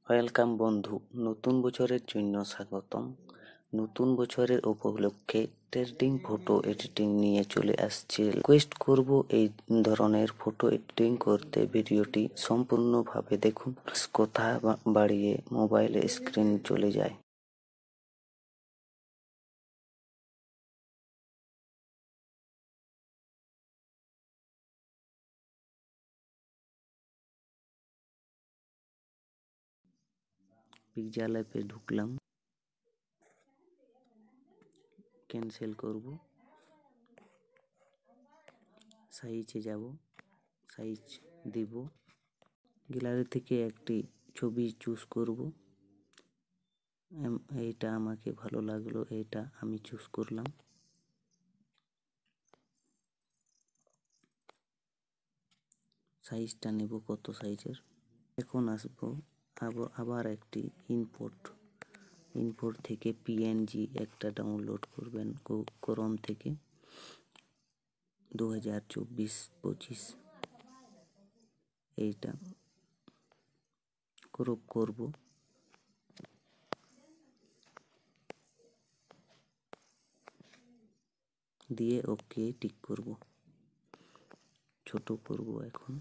Welcome বন্ধু, নতুন বছরের জন্য স্বাগতম। নতুন বছরের উপলক্ষে ট্রেন্ডিং ফটো এডিটিং নিয়ে চলে আসছে। রিকোয়েস্ট করব এই ধরনের ফটো এডিটিং করতে ভিডিওটি সম্পূর্ণভাবে দেখুন। কথা বাড়িয়ে মোবাইলে স্ক্রিন চলে যায়। পিকচার ল্যাবে ঢুকলাম, ক্যান্সেল করব, সাইজে যাব, সাইজ দিব, গ্যালারি থেকে একটি ছবি চুজ করব। এইটা আমাকে ভালো লাগলো, এইটা আমি চুজ করলাম। সাইজটা নেব কত সাইজের। এখন আসবো আবার একটি ইম্পোর্ট থেকে পিএনজি একটা ডাউনলোড করবেন ক্রোম থেকে 2024-25। এইটা ক্রপ করব, দিয়ে ওকে টিক করব, ছোট করব। এখন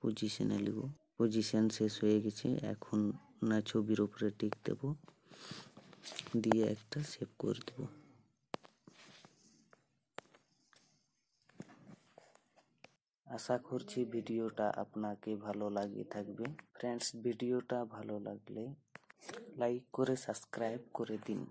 পজিশনে নেব, পজিশন শেষ হয়ে গেছে। এখন না ছবির উপরে টিক দেব, দিয়ে একটা সেভ করে দেব। আশা করছি ভিডিওটা আপনাকে ভালো লাগে থাকবে। ফ্রেন্ডস, ভিডিওটা ভালো লাগলে লাইক করে সাবস্ক্রাইব করে দিন।